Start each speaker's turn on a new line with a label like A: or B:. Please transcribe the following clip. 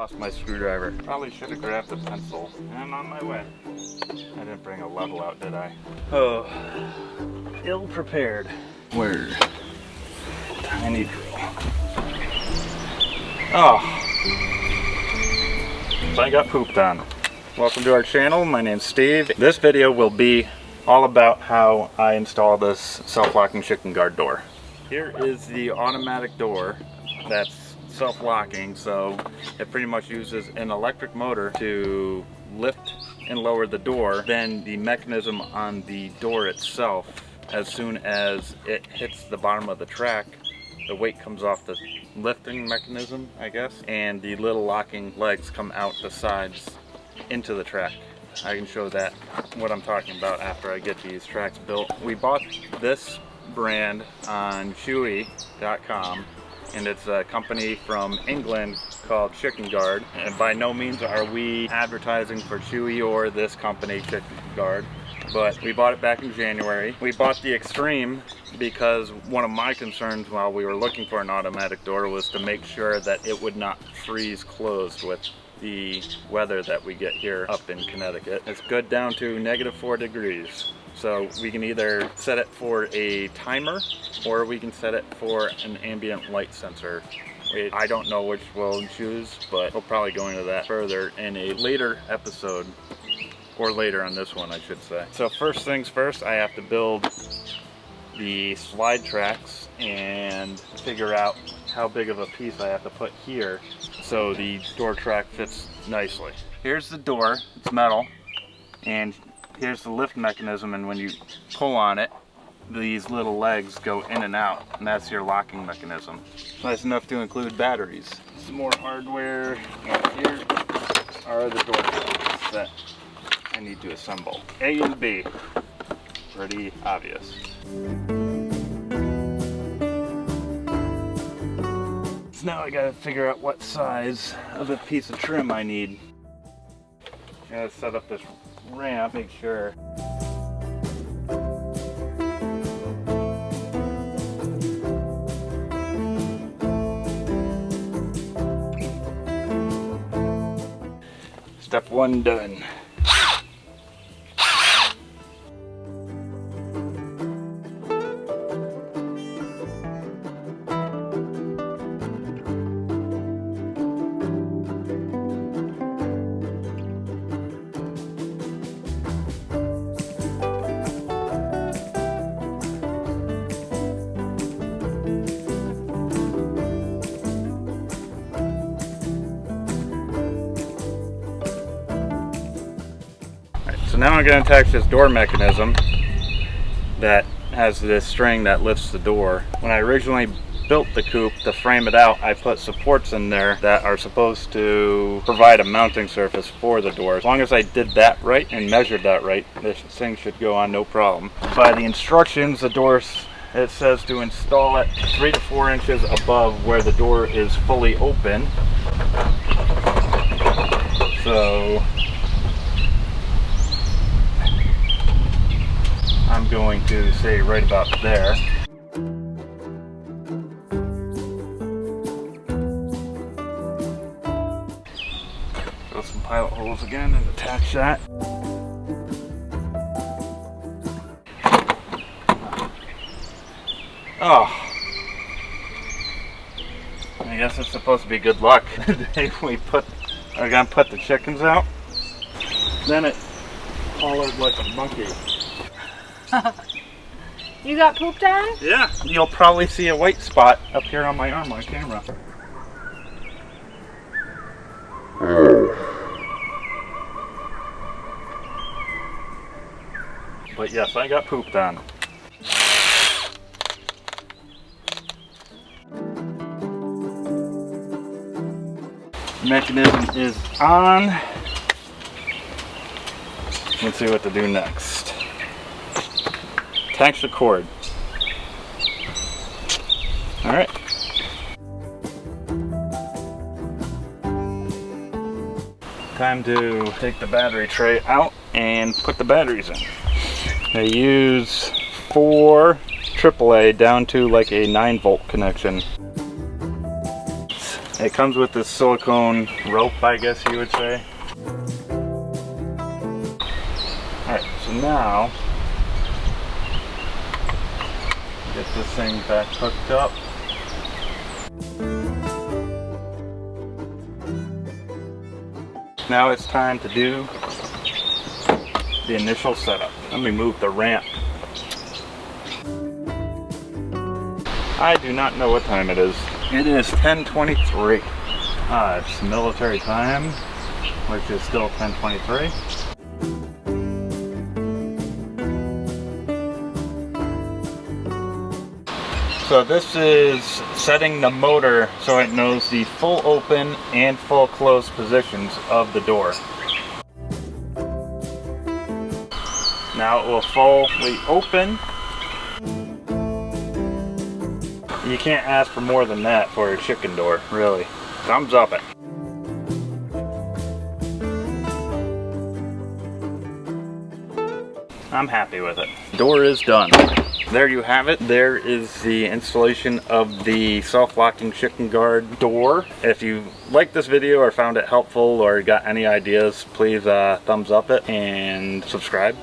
A: Lost my screwdriver. Probably should have grabbed a pencil. I'm on my way. I didn't bring a level out, did I? Oh, ill prepared. Where? Tiny drill. Oh. So I got pooped on. Welcome to our channel. My name's Steve. This video will be all about how I install this self-locking ChickenGuard door. Here is the automatic door that's self-locking, so it pretty much uses an electric motor to lift and lower the door. Then the mechanism on the door itself, as soon as it hits the bottom of the track, the weight comes off the lifting mechanism, I guess, and the little locking legs come out the sides into the track. I can show that, what I'm talking about, after I get these tracks built. We bought this brand on Chewy.com, and it's a company from England called ChickenGuard. And by no means are we advertising for Chewy or this company, ChickenGuard, but we bought it back in January. We bought the Extreme because one of my concerns while we were looking for an automatic door was to make sure that it would not freeze closed with the weather that we get here up in Connecticut. It's good down to -4 degrees. So we can either set it for a timer or we can set it for an ambient light sensor. I don't know which we'll choose, but we'll probably go into that further in a later episode, or later on this one I should say. So first things first, I have to build the slide tracks and figure out how big of a piece I have to put here so the door track fits nicely. Here's the door, it's metal, and here's the lift mechanism, and when you pull on it, these little legs go in and out, and that's your locking mechanism. Nice enough to include batteries. Some more hardware. Here are the door tracks that I need to assemble. A and B. Pretty obvious. So now I gotta figure out what size of a piece of trim I need. I gotta set up this ramp, make sure. Step 1 done. So now I'm going to attach this door mechanism that has this string that lifts the door. When I originally built the coop to frame it out, I put supports in there that are supposed to provide a mounting surface for the door. As long as I did that right and measured that right, this thing should go on no problem. By the instructions, the door, it says to install it 3 to 4 inches above where the door is fully open. So I'm going to say right about there. Drill some pilot holes again and attach that. Oh, I guess it's supposed to be good luck. The day we're gonna put the chickens out, then it hollered like a monkey.
B: You got pooped on?
A: Yeah, you'll probably see a white spot up here on my arm on camera. But yes, I got pooped on. Mechanism is on. Let's see what to do next. Attach the cord. All right. Time to take the battery tray out and put the batteries in. I use 4 AAA down to like a 9-volt connection. It comes with this silicone rope, I guess you would say. Alright, so now get this thing back hooked up. Now it's time to do the initial setup. Let me move the ramp. I do not know what time it is. It is 10:23. It's military time, which is still 10:23. So this is setting the motor so it knows the full open and full close positions of the door. Now it will fully open. You can't ask for more than that for a chicken door, really. Thumbs up it. I'm happy with it. Door is done. There you have it. There is the installation of the self-locking ChickenGuard door. If you liked this video or found it helpful or got any ideas, please thumbs up it and subscribe.